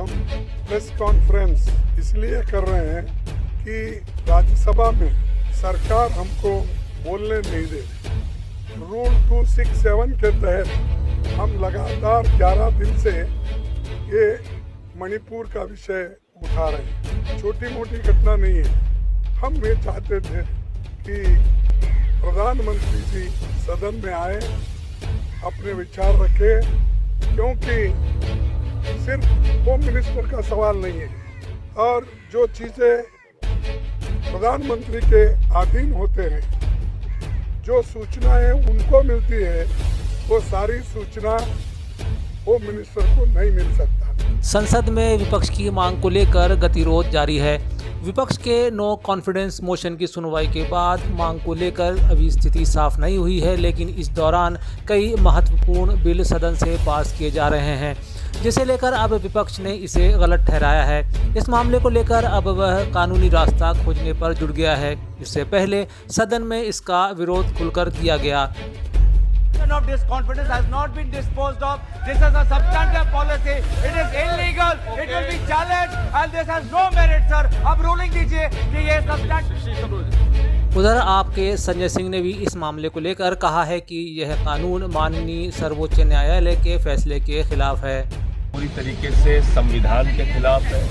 हम press conference इसलिए कर रहे हैं कि राज्यसभा में सरकार हमको बोलने नहीं दे रही। रूल 267 के तहत हम लगातार 11 दिन से ये मणिपुर का विषय उठा रहे हैं। छोटी मोटी घटना नहीं है। हम ये चाहते थे कि प्रधानमंत्री जी सदन में आए, अपने विचार रखे, क्योंकि सिर्फ होम मिनिस्टर का सवाल नहीं है और जो चीज़ें प्रधानमंत्री के अधीन होते हैं, जो सूचनाएं उनको मिलती है, वो सारी सूचना होम मिनिस्टर को नहीं मिल सकता। संसद में विपक्ष की मांग को लेकर गतिरोध जारी है। विपक्ष के नो कॉन्फिडेंस मोशन की सुनवाई के बाद मांग को लेकर अभी स्थिति साफ नहीं हुई है, लेकिन इस दौरान कई महत्वपूर्ण बिल सदन से पास किए जा रहे हैं, जिसे लेकर अब विपक्ष ने इसे गलत ठहराया है। इस मामले को लेकर अब वह कानूनी रास्ता खोजने पर जुट गया है। इससे पहले सदन में इसका विरोध खुलकर किया गया। of this confidence has not been disposed of. This is a substantive policy. It is illegal. It will be challenged and this has no merit, sir. अब ruling दीजिए कि ये substantive। उधर आपके संजय सिंह ने भी इस मामले को लेकर कहा है कि यह कानून माननीय सर्वोच्च न्यायालय के फैसले के खिलाफ है। पूरी तरीके से संविधान के खिलाफ है,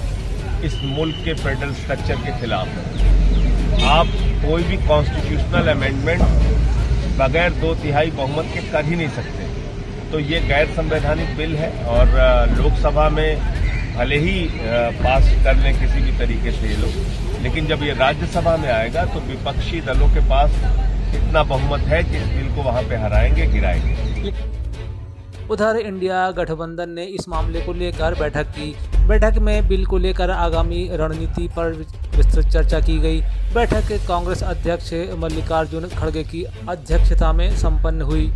इस मुल्क के फेडरल स्ट्रक्चर के खिलाफ है। आप कोई भी कॉन्स्टिट्यूशनल अमेंडमेंट बगैर 2/3 बहुमत के कर ही नहीं सकते। तो ये गैर संवैधानिक बिल है और लोकसभा में भले ही पास कर लें किसी भी तरीके से ये लोग, लेकिन जब ये राज्यसभा में आएगा तो विपक्षी दलों के पास इतना बहुमत है कि इस बिल को वहां पे हराएंगे, गिराएंगे। उधर इंडिया गठबंधन ने इस मामले को लेकर बैठक की। बैठक में बिल को लेकर आगामी रणनीति पर विस्तृत चर्चा की गई। बैठक कांग्रेस अध्यक्ष मल्लिकार्जुन खड़गे की अध्यक्षता में संपन्न हुई।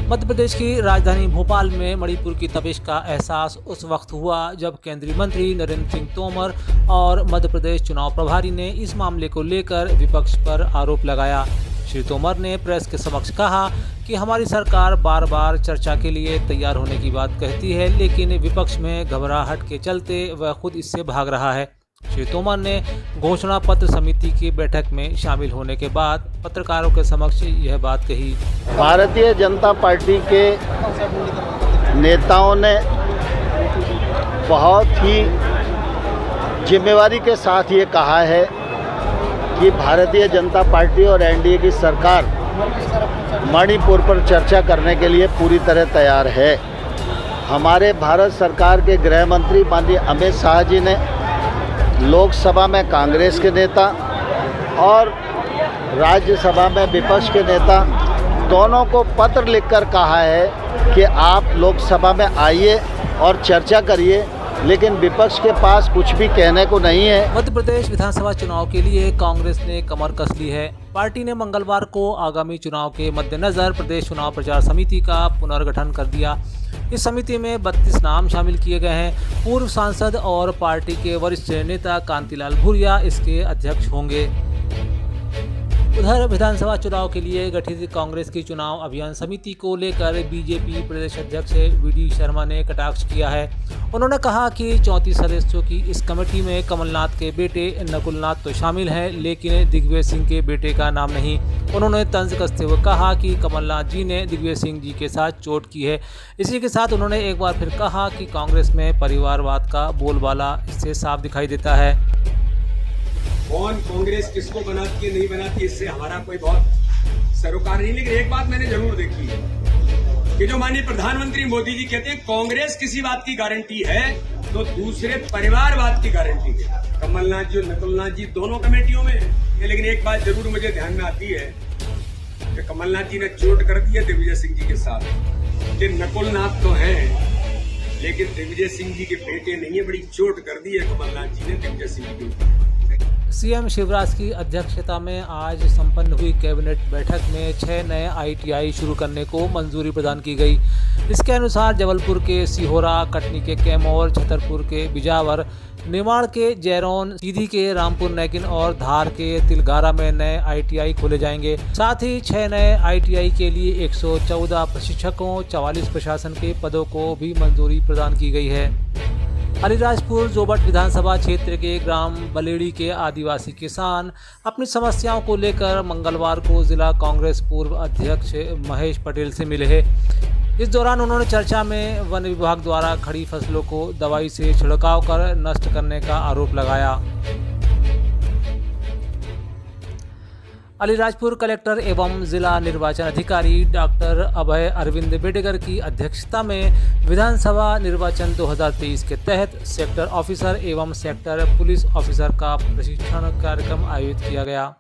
मध्य प्रदेश की राजधानी भोपाल में मणिपुर की तपिश का एहसास उस वक्त हुआ जब केंद्रीय मंत्री नरेंद्र सिंह तोमर और मध्य प्रदेश चुनाव प्रभारी ने इस मामले को लेकर विपक्ष पर आरोप लगाया। श्री तोमर ने प्रेस के समक्ष कहा कि हमारी सरकार बार बार चर्चा के लिए तैयार होने की बात कहती है, लेकिन विपक्ष में घबराहट के चलते वह खुद इससे भाग रहा है। श्री तोमर ने घोषणा पत्र समिति की बैठक में शामिल होने के बाद पत्रकारों के समक्ष यह बात कही। भारतीय जनता पार्टी के नेताओं ने बहुत ही जिम्मेवारी के साथ ये कहा है कि भारतीय जनता पार्टी और एनडीए की सरकार मणिपुर पर चर्चा करने के लिए पूरी तरह तैयार है। हमारे भारत सरकार के गृह मंत्री माननीय अमित शाह जी ने लोकसभा में कांग्रेस के नेता और राज्यसभा में विपक्ष के नेता दोनों को पत्र लिखकर कहा है कि आप लोकसभा में आइए और चर्चा करिए, लेकिन विपक्ष के पास कुछ भी कहने को नहीं है। मध्य प्रदेश विधानसभा चुनाव के लिए कांग्रेस ने कमर कस ली है। पार्टी ने मंगलवार को आगामी चुनाव के मद्देनजर प्रदेश चुनाव प्रचार समिति का पुनर्गठन कर दिया। इस समिति में 32 नाम शामिल किए गए हैं। पूर्व सांसद और पार्टी के वरिष्ठ नेता कांतिलाल भूरिया इसके अध्यक्ष होंगे। उधर विधानसभा चुनाव के लिए गठित कांग्रेस की चुनाव अभियान समिति को लेकर बीजेपी प्रदेश अध्यक्ष वी.डी. शर्मा ने कटाक्ष किया है। उन्होंने कहा कि 34 सदस्यों की इस कमेटी में कमलनाथ के बेटे नकुलनाथ तो शामिल हैं, लेकिन दिग्विजय सिंह के बेटे का नाम नहीं। उन्होंने तंज कसते हुए कहा कि कमलनाथ जी ने दिग्विजय सिंह जी के साथ चोट की है। इसी के साथ उन्होंने एक बार फिर कहा कि कांग्रेस में परिवारवाद का बोलबाला इससे साफ दिखाई देता है। कौन कांग्रेस किसको बनाती है नहीं बनाती है, इससे हमारा कोई बहुत सरोकार नहीं। लेकिन एक बात मैंने जरूर देखी है कि जो माननीय प्रधानमंत्री मोदी जी कहते हैं कांग्रेस किसी बात की गारंटी है तो दूसरे परिवारवाद की गारंटी है। कमलनाथ जी और नकुलनाथ जी दोनों कमेटियों में है। लेकिन एक बात जरूर मुझे ध्यान में आती है कि कमलनाथ जी ने चोट कर दी है दिग्विजय सिंह जी के साथ। कि नकुलनाथ तो हैं लेकिन दिग्विजय सिंह जी के बेटे नहीं है। बड़ी चोट कर दी है कमलनाथ जी ने दिग्विजय सिंह जी के। सीएम शिवराज की अध्यक्षता में आज संपन्न हुई कैबिनेट बैठक में 6 नए आईटीआई शुरू करने को मंजूरी प्रदान की गई। इसके अनुसार जबलपुर के सिहोरा, कटनी के कैमोर, छतरपुर के बिजावर, निमाड़ के जैरोन, सीधी के रामपुर नैकिन और धार के तिलगारा में नए आईटीआई खोले जाएंगे। साथ ही 6 नए आईटीआई के लिए 114 प्रशिक्षकों, 44 प्रशासन के पदों को भी मंजूरी प्रदान की गई है। अलीराजपुर जोबट विधानसभा क्षेत्र के ग्राम बलेड़ी के आदिवासी किसान अपनी समस्याओं को लेकर मंगलवार को जिला कांग्रेस पूर्व अध्यक्ष महेश पटेल से मिले हैं। इस दौरान उन्होंने चर्चा में वन विभाग द्वारा खड़ी फसलों को दवाई से छिड़काव कर नष्ट करने का आरोप लगाया। अलीराजपुर कलेक्टर एवं जिला निर्वाचन अधिकारी डॉक्टर अभय अरविंद बेडेगर की अध्यक्षता में विधानसभा निर्वाचन 2023 के तहत सेक्टर ऑफिसर एवं सेक्टर पुलिस ऑफिसर का प्रशिक्षण कार्यक्रम आयोजित किया गया।